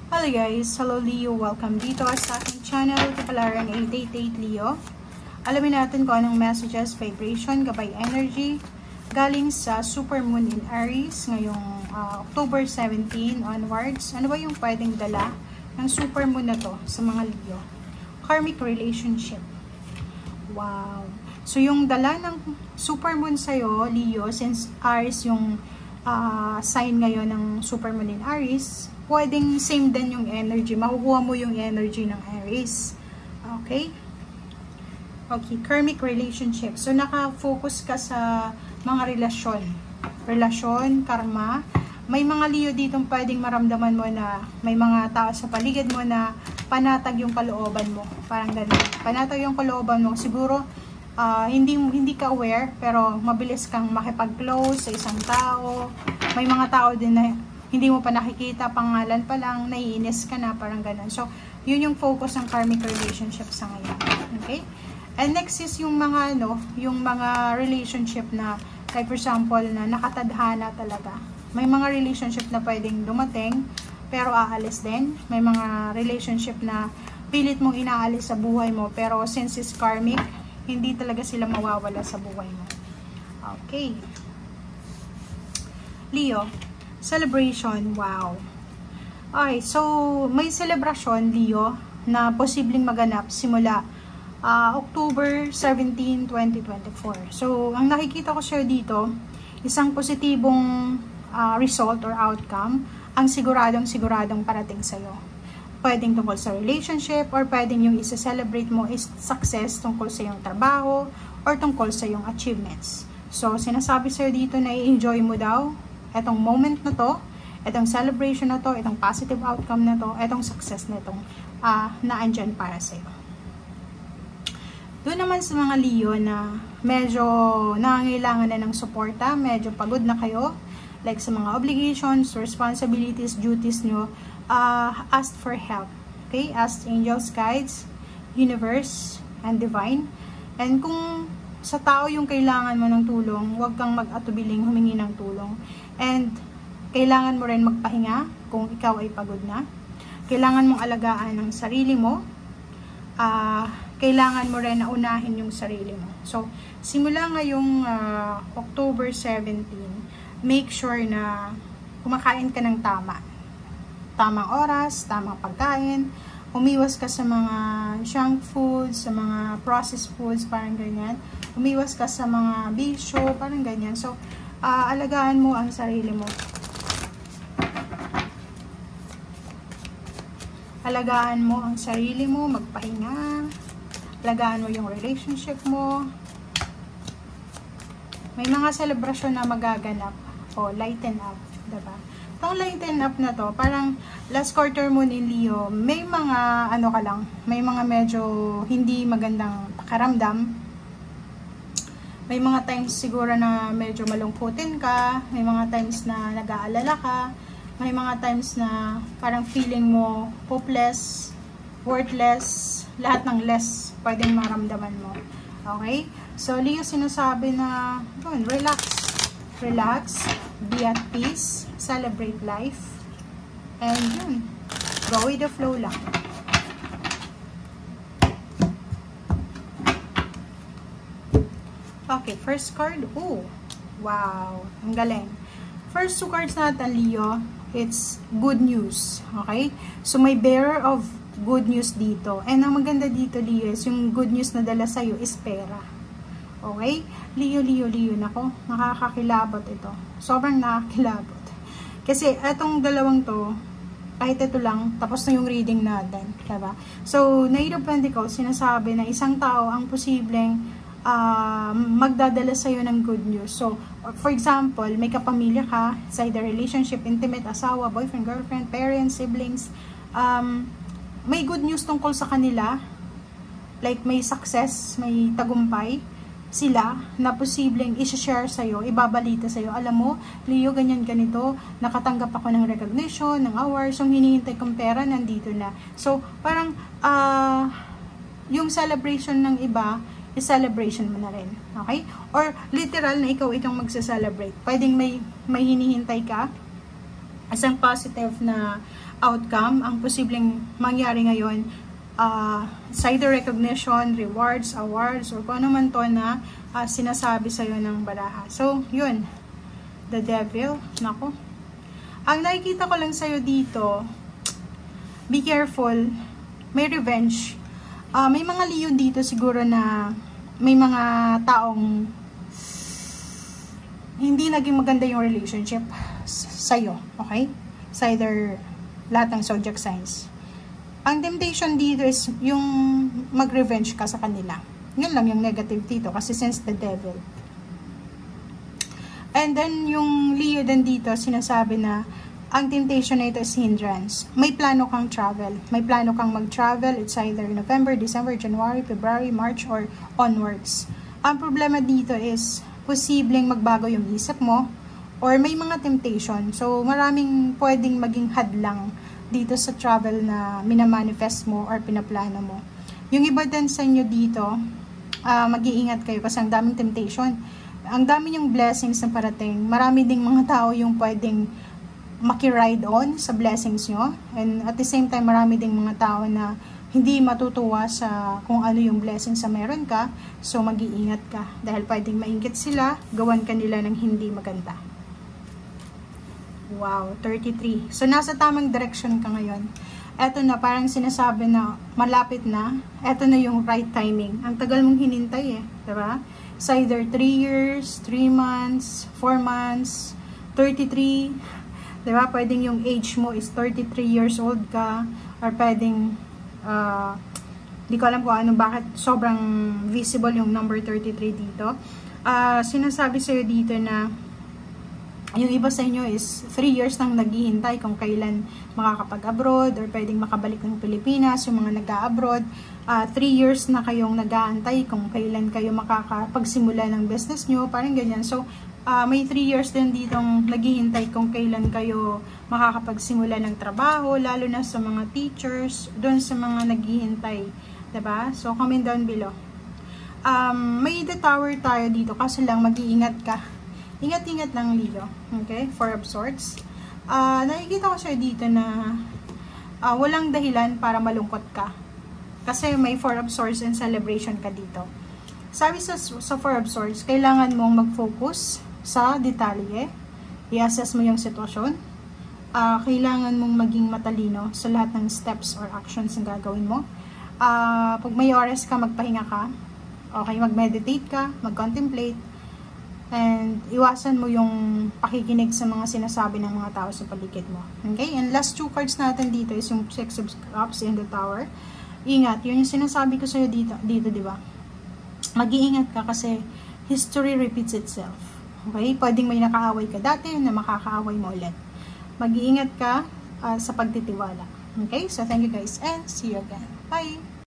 Hello guys, hello Leo, welcome dito sa aking channel, Kapalaran 888 Leo. Alamin natin kung anong messages, vibration, gabay energy galing sa Supermoon in Aries ngayong October 17 onwards. Ano ba yung pwedeng dala ng Supermoon na to sa mga Leo? Karmic relationship. Wow! So yung dala ng Supermoon sa'yo, Leo, since Aries yung sign ngayon ng Supermoon in Aries, pwedeng same din yung energy. Makukuha mo yung energy ng Aries. Okay? Okay, karmic relationship. So, naka-focus ka sa mga relasyon. Relasyon, karma. May mga Leo dito pwedeng maramdaman mo na may mga tao sa paligid mo na panatag yung kalooban mo. Parang ganun. Panatag yung kalooban mo. Siguro, hindi ka aware, pero mabilis kang makipag-close sa isang tao. May mga tao din na hindi mo pa nakikita, pangalan pa lang, naiinis ka na, parang ganun. So, yun yung focus ng karmic relationship sa ngayon. Okay? And next is yung mga, yung mga relationship na, like for example, na nakatadhana talaga. May mga relationship na pwedeng dumating, pero aalis din. May mga relationship na pilit mong inaalis sa buhay mo, pero since it's karmic, hindi talaga sila mawawala sa buhay mo. Okay. Leo, celebration, wow. Okay, so may celebration, Leo, na posibleng maganap simula October 17, 2024. So, ang nakikita ko sa'yo dito, isang positibong result or outcome, ang siguradong parating sa'yo. Pwedeng tungkol sa relationship, or pwedeng yung isa-celebrate mo is success tungkol sa iyong trabaho, or tungkol sa iyong achievements. So, sinasabi sa'yo dito na i-enjoy mo daw etong moment na to, etong celebration na to, etong positive outcome na to, etong success na itong naandyan para sa'yo. Doon naman sa mga Leo na medyo nangangailangan na ng suporta, medyo pagod na kayo, like sa mga obligations, responsibilities, duties nyo, ask for help. Okay? Ask angels, guides, universe, and divine. And kung sa tao yung kailangan mo ng tulong, huwag kang mag-atubiling humingi ng tulong. And kailangan mo rin magpahinga kung ikaw ay pagod na. Kailangan mong alagaan ang sarili mo. Kailangan mo rin na unahin yung sarili mo. So, simula ngayong October 17, make sure na kumakain ka ng tama. Tamang oras, tamang pagkain. Umiwas ka sa mga junk foods, sa mga processed foods, parang ganyan. Umiwas ka sa mga bisyo, parang ganyan. So, alagaan mo ang sarili mo. Alagaan mo ang sarili mo, magpahinga. Alagaan mo yung relationship mo. May mga selebrasyon na magaganap. O, lighten up, diba? Itong lighten up na to, parang last quarter moon in Leo, may mga, may mga medyo hindi magandang pakaramdam. May mga times siguro na medyo malungkutin ka, may mga times na nag-aalala ka, may mga times na parang feeling mo hopeless, worthless, lahat ng less pwedeng maramdaman mo. Okay? So, Leo, sinasabi na, relax. Relax, be at peace, celebrate life, and go with the flow lang. Okay, first card. Oh, wow. Ang galing. First two cards natin, Leo, it's good news. Okay? So, may bearer of good news dito. And ang maganda dito, Leo, is yung good news na dala sa'yo is pera. Okay? Leo. Nako, nakakakilabot ito. Sobrang nakakilabot. Kasi, etong dalawang to, kahit ito lang, tapos na yung reading natin. Diba? So, Knight of Pentacles, sinasabi na isang tao ang posibleng magdadala sa'yo ng good news. So, for example, may kapamilya ka, sa either relationship, intimate, asawa, boyfriend, girlfriend, parents, siblings, may good news tungkol sa kanila, like may success, may tagumpay sila na posibleng i-share sa'yo, ibabalita sa'yo. Alam mo, Leo, ganito, nakatanggap ako ng recognition, ng awards, yung hinihintay kong pera, nandito na. So, parang, yung celebration ng iba, i-celebration mo na rin. Okay? Or literal na ikaw itong magsa-celebrate. Pwedeng may hinihintay ka, isang positive na outcome ang posibleng mangyari ngayon. It's either recognition, rewards, awards, or kung ano man to na sinasabi sa'yo ng baraha. So, yun. The devil. Nako. Ang nakikita ko lang sa'yo dito, be careful. May revenge. May mga Leo dito siguro na may mga taong hindi naging maganda yung relationship sa'yo. Okay? Sa either lahat ng zodiac signs. Ang temptation dito is yung mag-revenge ka sa kanila. Yun lang yung negative dito kasi since the devil. And then yung Leo din dito sinasabi na ang temptation na ito is hindrance. May plano kang travel. May plano kang mag-travel. It's either November, December, January, February, March, or onwards. Ang problema dito is posibleng magbago yung isip mo or may mga temptation. So, maraming pwedeng maging hadlang dito sa travel na minamanifest mo or pinaplano mo. Yung iba din sa inyo dito, mag-iingat kayo kasi ang daming temptation. Ang dami yung blessings na parating. Marami ding mga tao yung pwedeng maki-ride on sa blessings nyo. And at the same time, marami ding mga tao na hindi matutuwa sa kung ano yung blessings sa meron ka. So, mag-iingat ka. Dahil pwedeng maingit sila, gawan ka nila ng hindi maganda. Wow, 33. So, nasa tamang direction ka ngayon. Eto na, parang sinasabi na malapit na. Eto na yung right timing. Ang tagal mong hinintay eh. Diba? It's either 3 years, 3 months, 4 months, 33. Diba? Pwedeng yung age mo is 33 years old ka. Or pwedeng, di ko alam kung ano, bakit sobrang visible yung number 33 dito. Sinasabi sa'yo dito na yung iba sa inyo is 3 years nang naghihintay kung kailan makakapag-abroad or pwedeng makabalik ng Pilipinas, yung mga nag-a-abroad. 3 years na kayong nag-aantay kung kailan kayo makakapagsimula ng business nyo, parang ganyan. So, may 3 years din ditong naghihintay kung kailan kayo makakapagsimula ng trabaho, lalo na sa mga teachers, doon sa mga naghihintay. Diba? So, comment down below. May the tower tayo dito, kasi lang mag-iingat ka. Ingat-ingat lang, Leo. Okay? Four of Swords. Nakikita ko siya dito na walang dahilan para malungkot ka. Kasi may Four of Swords and celebration ka dito. Sabi sa Four of Swords, kailangan mong mag-focus sa detalye. I-assess mo yung sitwasyon. Kailangan mong maging matalino sa lahat ng steps or actions na gagawin mo. Pag may oras ka, magpahinga ka. Okay, mag-meditate ka, mag-contemplate. And iwasan mo yung pakikinig sa mga sinasabi ng mga tao sa paligid mo. Okay? And last 2 cards natin dito is yung Six of Cups in the Tower. Ingat, yun yung sinasabi ko sa'yo dito, di ba? Mag-iingat ka kasi history repeats itself. Okay? Pwedeng may nakaaway ka dati na makakaaway mo ulit. Mag-iingat ka sa pagtitiwala. Okay? So, thank you guys and see you again. Bye!